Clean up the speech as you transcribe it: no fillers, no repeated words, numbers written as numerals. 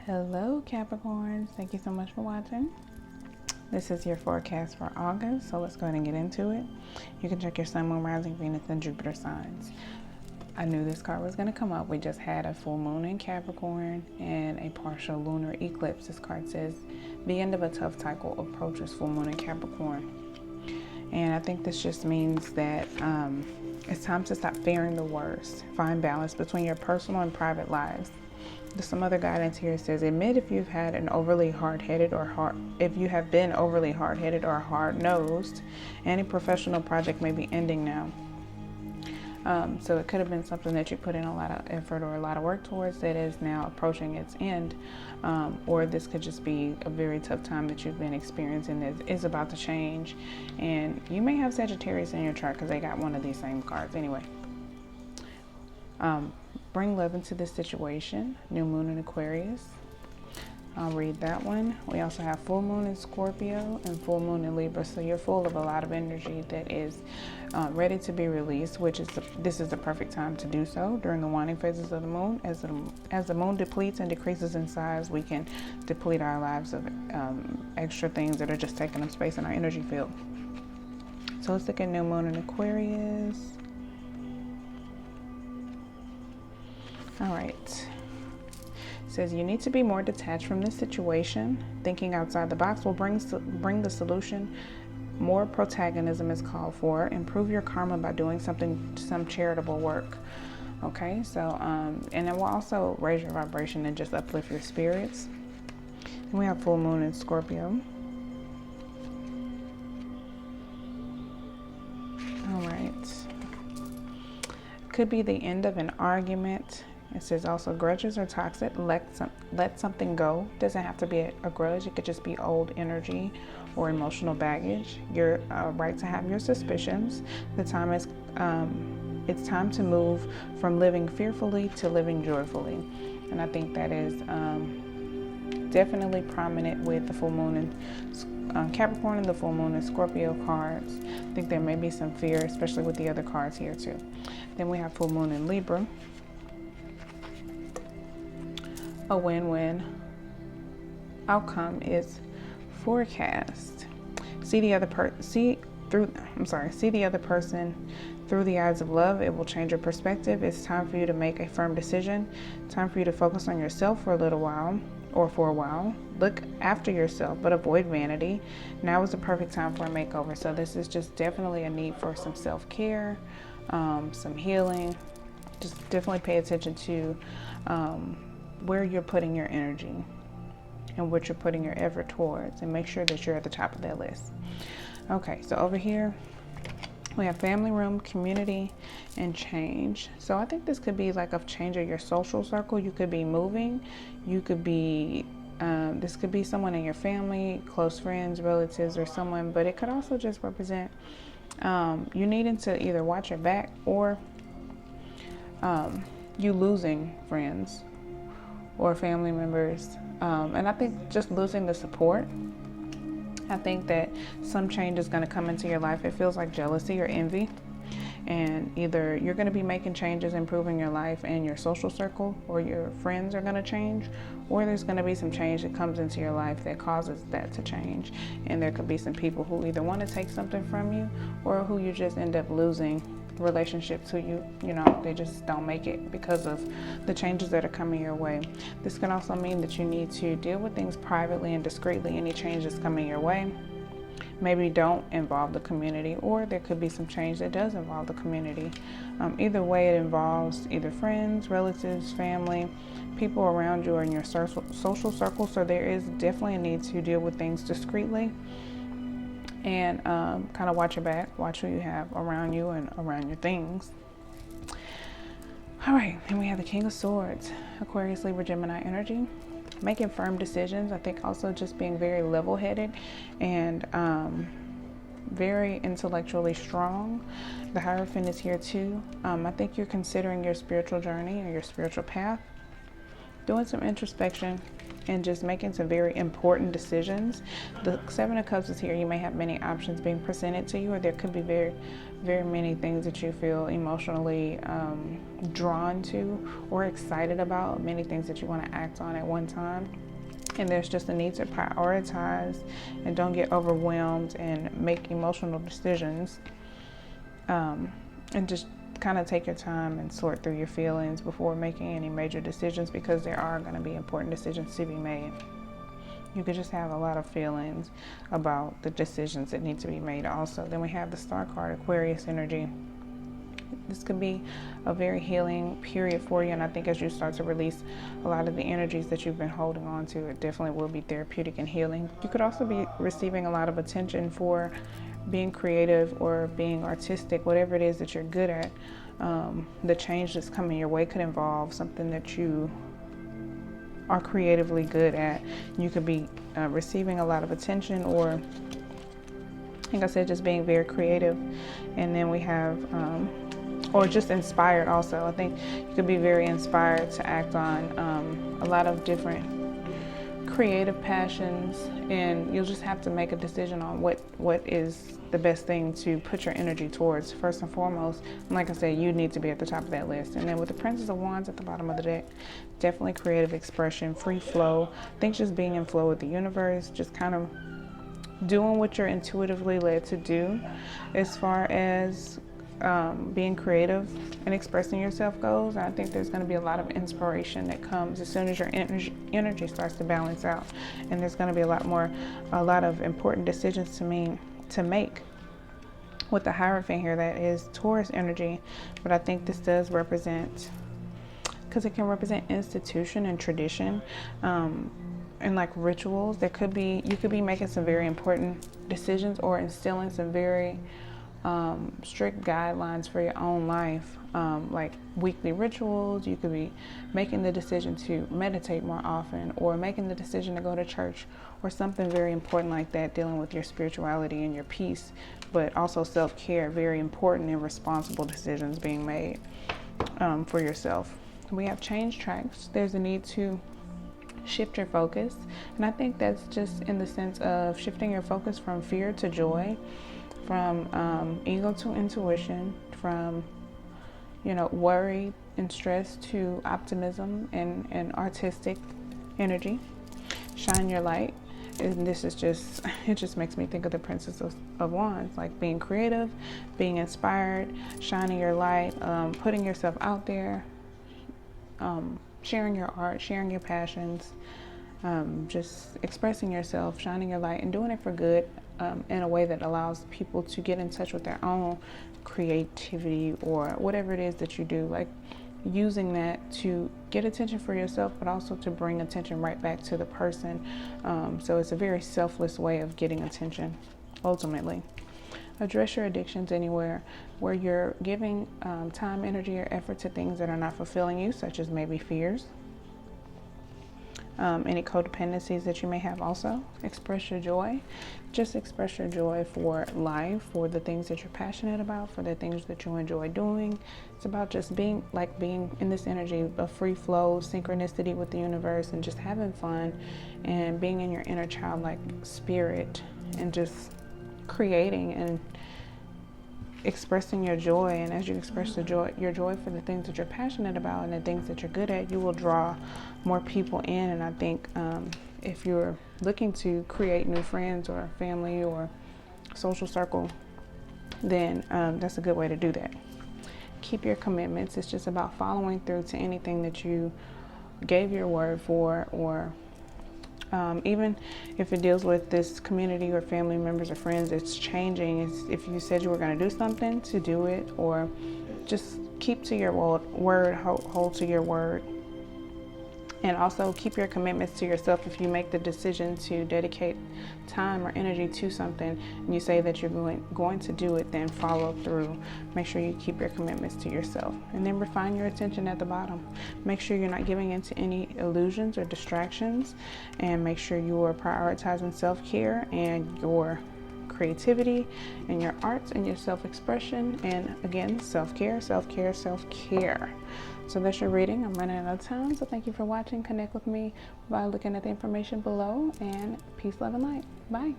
Hello Capricorns, thank you so much for watching. This is your forecast for August, so let's go ahead and get into it. You can check your Sun, Moon, Rising, Venus, and Jupiter signs. I knew this card was going to come up. We just had a full moon in Capricorn and a partial lunar eclipse. This card says the end of a tough cycle approaches full moon in Capricorn. And I think this just means that it's time to stop fearing the worst. Find balance between your personal and private lives. There's some other guidance here. It says, admit if you've had an overly hard-headed or if you have been overly hard-headed or hard-nosed. Any professional project may be ending now. So it could have been something that you put in a lot of effort or a lot of work towards that is now approaching its end. Or this could just be a very tough time that you've been experiencing that is about to change. And you may have Sagittarius in your chart because they got one of these same cards anyway. Bring love into this situation. New moon in Aquarius. I'll read that one. We also have full moon in Scorpio and full moon in Libra. So you're full of a lot of energy that is ready to be released, which is this is the perfect time to do so during the waning phases of the moon. As the moon depletes and decreases in size, we can deplete our lives of extra things that are just taking up space in our energy field. So let's look at new moon in Aquarius. All right. Says you need to be more detached from this situation. Thinking outside the box will bring the solution. More protagonism is called for. Improve your karma by doing some charitable work. Okay, so and it will also raise your vibration and just uplift your spirits. And we have full moon in Scorpio. All right. Could be the end of an argument. It says also grudges are toxic. Let something go. Doesn't have to be a grudge. It could just be old energy or emotional baggage. You're right to have your suspicions. The time is it's time to move from living fearfully to living joyfully. And I think that is definitely prominent with the full moon in Capricorn and the full moon in Scorpio cards. I think there may be some fear, especially with the other cards here too. Then we have full moon in Libra. A win-win outcome is forecast. See the other person through the eyes of love. It will change your perspective. It's time for you to make a firm decision. Time for you to focus on yourself for a little while or for a while. Look after yourself, but avoid vanity. Now is the perfect time for a makeover. So this is just definitely a need for some self-care, some healing. Just definitely pay attention to where you're putting your energy and what you're putting your effort towards, and make sure that you're at the top of that list. Okay, so over here we have family room, community, and change. So I think this could be like a change of your social circle. You could be moving. You could be this could be someone in your family, close friends, relatives, or someone, but it could also just represent you needing to either watch your back or you losing friends or family members, and I think just losing the support. I think that some change is going to come into your life. It feels like jealousy or envy, and either you're going to be making changes, improving your life and your social circle, or your friends are going to change, or there's going to be some change that comes into your life that causes that to change. And there could be some people who either want to take something from you or who you just end up losing relationships who you know they just don't make it because of the changes that are coming your way. This can also mean that you need to deal with things privately and discreetly. Any changes coming your way maybe don't involve the community, or there could be some change that does involve the community. Either way, it involves either friends, relatives, family, people around you or in your social circle. So there is definitely a need to deal with things discreetly and kind of watch your back, watch who you have around you and around your things. All right, and we have the King of Swords, Aquarius, Libra, Gemini energy. Making firm decisions. I think also just being very level-headed and very intellectually strong. The Hierophant is here too. I think you're considering your spiritual journey or your spiritual path, doing some introspection, and just making some very important decisions. The Seven of Cups is here. You may have many options being presented to you, or there could be very, very many things that you feel emotionally drawn to or excited about, many things that you want to act on at one time. And there's just a need to prioritize and don't get overwhelmed and make emotional decisions. And just kind of take your time and sort through your feelings before making any major decisions, because there are going to be important decisions to be made. You could just have a lot of feelings about the decisions that need to be made also. Then we have the Star card, Aquarius energy. This could be a very healing period for you, and I think as you start to release a lot of the energies that you've been holding on to, it definitely will be therapeutic and healing. You could also be receiving a lot of attention for being creative or being artistic, whatever it is that you're good at. The change that's coming your way could involve something that you are creatively good at. You could be receiving a lot of attention, or like I said, just being very creative. And then we have or just inspired also. I think you could be very inspired to act on a lot of different creative passions, and you'll just have to make a decision on what is the best thing to put your energy towards first and foremost. And like I said, you need to be at the top of that list. And then with the Princess of Wands at the bottom of the deck, definitely creative expression, free flow. I think just being in flow with the universe, just kind of doing what you're intuitively led to do as far as being creative and expressing yourself goes. I think there's going to be a lot of inspiration that comes as soon as your energy starts to balance out, and there's going to be a lot of important decisions to make. With the Hierophant here, that is Taurus energy, but I think this does represent, because it can represent institution and tradition, and like rituals. You could be making some very important decisions or instilling some very strict guidelines for your own life, like weekly rituals. You could be making the decision to meditate more often, or making the decision to go to church, or something very important like that, dealing with your spirituality and your peace, but also self-care. Very important and responsible decisions being made for yourself. We have change tracks. There's a need to shift your focus, and I think that's just in the sense of shifting your focus from fear to joy, from ego to intuition, from worry and stress to optimism and artistic energy. Shine your light. And this is it just makes me think of the Princess of Wands, like being creative, being inspired, shining your light, putting yourself out there, sharing your art, sharing your passions, just expressing yourself, shining your light, and doing it for good, in a way that allows people to get in touch with their own creativity or whatever it is that you do, like using that to get attention for yourself, but also to bring attention right back to the person. So it's a very selfless way of getting attention, ultimately. Address your addictions anywhere where you're giving time, energy, or effort to things that are not fulfilling you, such as maybe fears, any codependencies that you may have. Also, express your joy. Just express your joy for life, for the things that you're passionate about, for the things that you enjoy doing. It's about just being in this energy of free flow, synchronicity with the universe, and just having fun and being in your inner childlike spirit, and just creating and expressing your joy. And as you express your joy for the things that you're passionate about and the things that you're good at, you will draw more people in. And I think if you're looking to create new friends or family or social circle, then that's a good way to do that. Keep your commitments. It's just about following through to anything that you gave your word for, or even if it deals with this community or family members or friends, it's changing. If you said you were going to do something, to do it, or just keep to your word, hold to your word. And also keep your commitments to yourself. If you make the decision to dedicate time or energy to something, and you say that you're going to do it, then follow through. Make sure you keep your commitments to yourself. And then refine your attention at the bottom. Make sure you're not giving into any illusions or distractions, and make sure you are prioritizing self-care and your creativity and your arts and your self-expression. And again, self-care, self-care, self-care. So that's your reading. I'm running out of time. So thank you for watching. Connect with me by looking at the information below, and peace, love, and light. Bye.